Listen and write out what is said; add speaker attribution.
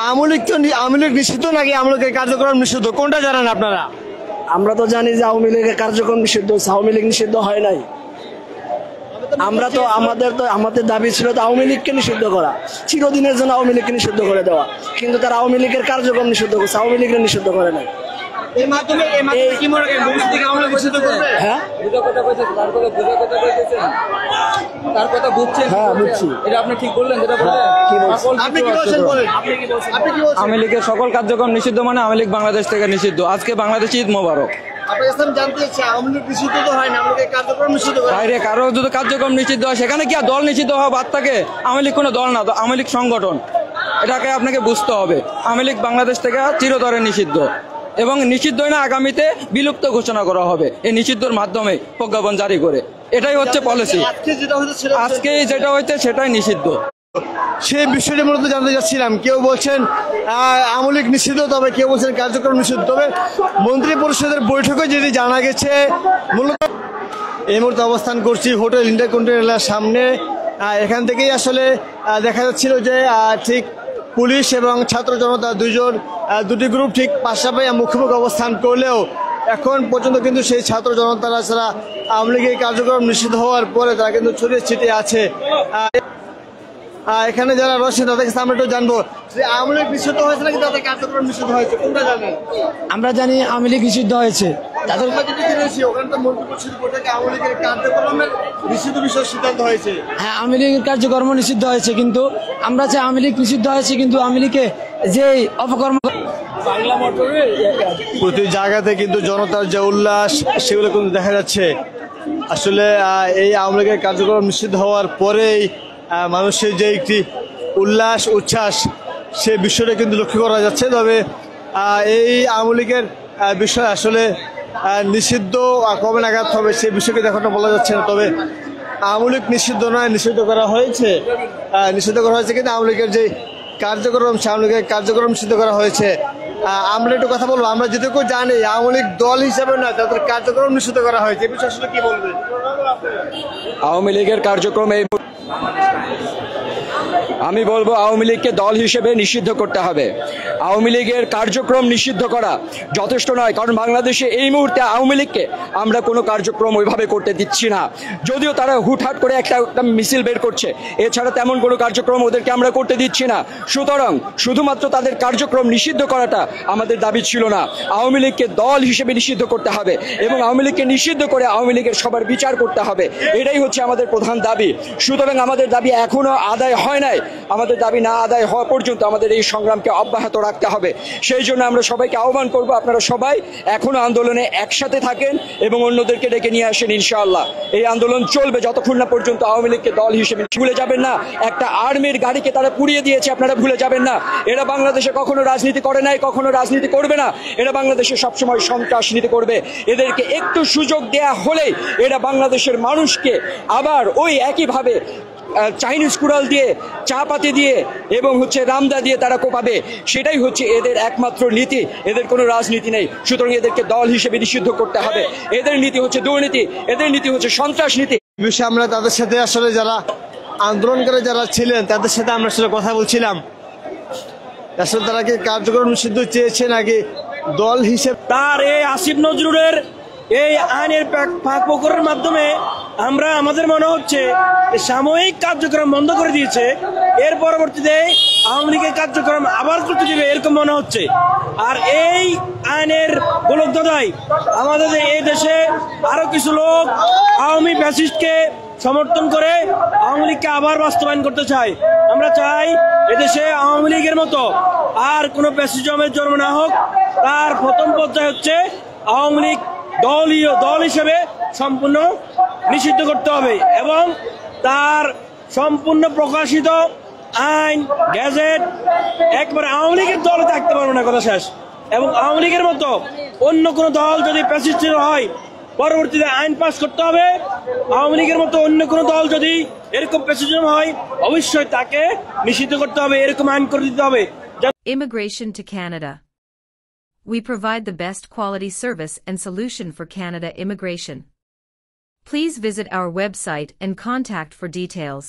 Speaker 1: আওয়ামী লীগ নিষিদ্ধ নাকি আওয়ামী লীগের কার্যক্রম নিষিদ্ধ, কোনটা জানেন আপনারা?
Speaker 2: আমরা তো জানি যে আওয়ামী লীগের কার্যক্রম নিষিদ্ধ, আওয়ামী লীগ নিষিদ্ধ হয় নাই। আমরা তো আমাদের দাবি ছিল তো আওয়ামী লীগকে নিষিদ্ধ করা, চিরদিনের জন্য আওয়ামী লীগকে নিষিদ্ধ করে দেওয়া, কিন্তু তারা আওয়ামী লীগের কার্যক্রম নিষিদ্ধ করছে, আওয়ামী লীগকে নিষিদ্ধ করে নাই।
Speaker 3: আওয়ামী লীগের সকল কার্যক্রম নিষিদ্ধ মানে আওয়ামী লীগ বাংলাদেশ থেকে নিষিদ্ধ। আজকে বাংলাদেশ ঈদ মোবারক। কারো যদি কার্যক্রম নিষিদ্ধ হয় সেখানে কি আর দল নিষিদ্ধ হওয়া বাদ থাকে? আওয়ামী লীগ কোনো দল না, আওয়ামী লীগ সংগঠন, এটাকে আপনাকে বুঝতে হবে। আওয়ামী লীগ বাংলাদেশ থেকে চিরতরে নিষিদ্ধ এবং নিষিদ্ধ না আগামীতে বিলুপ্ত ঘোষণা করা হবে এই নিষিদ্ধর মাধ্যমে প্রজ্ঞাপন জারি করে। এটাই হচ্ছে পলিসি। আজকে যেটা হচ্ছে সেটাই নিষিদ্ধ।
Speaker 1: সেই বিষয়টি মূলত জানতে চাচ্ছিলাম। কেউ বলছেন আওয়ামী লীগ নিষিদ্ধ, তবে কেউ বলছেন কার্যক্রম নিষিদ্ধ। তবে মন্ত্রী পরিষদের বৈঠকে যেটি জানা গেছে, মূলত এই মুহূর্তে অবস্থান করছি হোটেল ইন্টারকন্টিনেন্টালের সামনে। এখান থেকেই আসলে দেখা যাচ্ছিল যে ঠিক পুলিশ এবং ছাত্র জনতা দুটি গ্রুপ ঠিক পাশাপাশি মুখোমুখি অবস্থান করলেও এখন পর্যন্ত কিন্তু সেই ছাত্র জনতারা ছাড়া আওয়ামী লীগের কার্যক্রম নিষিদ্ধ হওয়ার পরে তারা কিন্তু ছড়িয়ে ছিটিয়ে আছে। এখানে যারা রয়েছেন তাদের কাছে আমরা একটু জানবো যে আওয়ামী লীগ নিষিদ্ধ হয়েছে নাকি তাদের কার্যক্রম নিষিদ্ধ হয়েছে, কোনটা জানেন?
Speaker 2: আমরা জানি আওয়ামী লীগ নিষিদ্ধ হয়েছে।
Speaker 1: তাদের ওখানে তো মন্ত্রী পরিষদ বৈঠকে আওয়ামী লীগের কার্যক্রমের নিষিদ্ধ বিষয়ে সিদ্ধান্ত হয়েছে।
Speaker 2: হ্যাঁ, আওয়ামী লীগের কার্যক্রম নিষিদ্ধ হয়েছে, কিন্তু আমরা চাই আওয়ামী লীগ নিষিদ্ধ হয়েছে, কিন্তু আওয়ামী লীগকে যে অপকর্ম
Speaker 1: প্রতি জায়গাতে কিন্তু জনতার যে উল্লাস সেগুলো কিন্তু দেখা যাচ্ছে। আসলে এই আওয়ামী লীগের কার্যক্রম নিষিদ্ধ হওয়ার পরেই মানুষের যে একটি উল্লাস উচ্ছ্বাস সে বিষয়টা কিন্তু লক্ষ্য করা যাচ্ছে। তবে এই আওয়ামী লীগের বিষয় আসলে নিষিদ্ধ কবে নাগাদ হবে সে বিষয়কে এখনো বলা যাচ্ছে না। তবে আওয়ামী লীগ নিষিদ্ধ নয়, নিষিদ্ধ করা হয়েছে কিন্তু আওয়ামী লীগের যে কার্যক্রম সে আওয়ামী লীগের কার্যক্রম নিষিদ্ধ করা হয়েছে। আমরা একটু কথা বলবো, আমরা যেটুকু জানি আওয়ামী লীগ দল হিসেবে না, তাদের কার্যক্রম নিষিদ্ধ করা হয়েছে, এ বিষয়ে আসলে কি বলবেন?
Speaker 3: আওয়ামী লীগের কার্যক্রম আমি বলবো আওয়ামী লীগকে দল হিসেবে নিষিদ্ধ করতে হবে। আওয়ামী লীগের কার্যক্রম নিষিদ্ধ করা যথেষ্ট নয়, কারণ বাংলাদেশে এই মুহূর্তে আওয়ামী লীগকে আমরা কোনো কার্যক্রম ওইভাবে করতে দিচ্ছি না। যদিও তারা হুটহাট করে একটা মিছিল বের করছে, এছাড়া তেমন কোনো কার্যক্রম ওদেরকে আমরা করতে দিচ্ছি না। সুতরাং শুধুমাত্র তাদের কার্যক্রম নিষিদ্ধ করাটা আমাদের দাবি ছিল না, আওয়ামী লীগকে দল হিসেবে নিষিদ্ধ করতে হবে এবং আওয়ামী লীগকে নিষিদ্ধ করে আওয়ামী লীগের সবার বিচার করতে হবে। এটাই হচ্ছে আমাদের প্রধান দাবি। সুতরাং আমাদের দাবি এখনো আদায় হয় নাই। আমাদের দাবি না আদায় হওয়া পর্যন্ত আমাদের এই সংগ্রামকে অব্যাহত রাখতে হবে। সেই জন্য আমরা সবাইকে আহ্বান করব, আপনারা সবাই এখনো আন্দোলনে একসাথে থাকেন এবং অন্যদেরকে ডেকে নিয়ে আসেন। ইনশাআল্লাহ এই আন্দোলন চলবে যতক্ষণ না পর্যন্ত আওয়ামী লীগকে দল হিসেবে। ভুলে যাবেন না, একটা আর্মির গাড়িকে তারা পুড়িয়ে দিয়েছে, আপনারা ভুলে যাবেন না। এরা বাংলাদেশে কখনো রাজনীতি করে নাই, কখনো রাজনীতি করবে না। এরা বাংলাদেশে সবসময় সন্ত্রাসনীতি করবে। এদেরকে একটু সুযোগ দেয়া হলেই এরা বাংলাদেশের মানুষকে আবার ওই একইভাবে চাইনিজ কুড়াল দিয়ে, চা পাতি দিয়ে এবং রামদা দিয়ে তারা কোপাবে। সেটাই হচ্ছে এদের একমাত্র নীতি, এদের কোনো রাজনীতি নেই। সুতরাং এদেরকে দল হিসেবে নিষিদ্ধ করতে হবে। এদের নীতি হচ্ছে দুর্নীতি, এদের নীতি হচ্ছে সন্ত্রাস নীতি।
Speaker 1: বিষয়ে আমরা তাদের সাথে আসলে যারা আন্দোলনকারী যারা ছিলেন তাদের সাথে আমরা আসলে কথা বলছিলাম। আসলে তারা কি কার্যক্রম নিষিদ্ধ চেয়েছে নাকি দল হিসেবে?
Speaker 4: তার এই আসিফ নজরুলের এই আইনের ফাঁকফোকরের মাধ্যমে আমরা আমাদের মনে হচ্ছে সাময়িক কার্যক্রম বন্ধ করে দিয়েছে, এর পরবর্তীতে আওয়ামী লীগের কার্যক্রম আবার করতে দিবে এরকম মনে হচ্ছে। আর এই আইনের গোলকধাঁধায় আমাদের এই দেশে আরো কিছু লোক আওয়ামী ফ্যাসিস্টকে সমর্থন করে আওয়ামী লীগকে আবার বাস্তবায়ন করতে চায়। আমরা চাই এদেশে আওয়ামী লীগের মতো আর কোনো ফ্যাসিজমের জন্ম না হোক। তার প্রথম পর্যায়ে হচ্ছে আওয়ামী লীগ দল হিসেবে সম্পূর্ণ নিষিদ্ধ করতে হবে এবং তার সম্পূর্ণ প্রকাশিত আইন গ্যাজেট একবারে আওয়ামী লীগের দলে থাকতে পারবে না, কথা শেষ। এবং আওয়ামী লীগের মতো অন্য কোনো দল যদি ফ্যাসিস্ট হয় পরবর্তীতে আইন পাস করতে হবে। আওয়ামী লীগের মতো অন্য কোনো দল যদি এরকম ফ্যাসিজম হয় অবশ্যই তাকে নিষিদ্ধ করতে হবে, এরকম আইন করে দিতে হবে।
Speaker 5: Immigration to Canada. We provide the best quality service and solution for Canada immigration. Please visit our website and contact for details.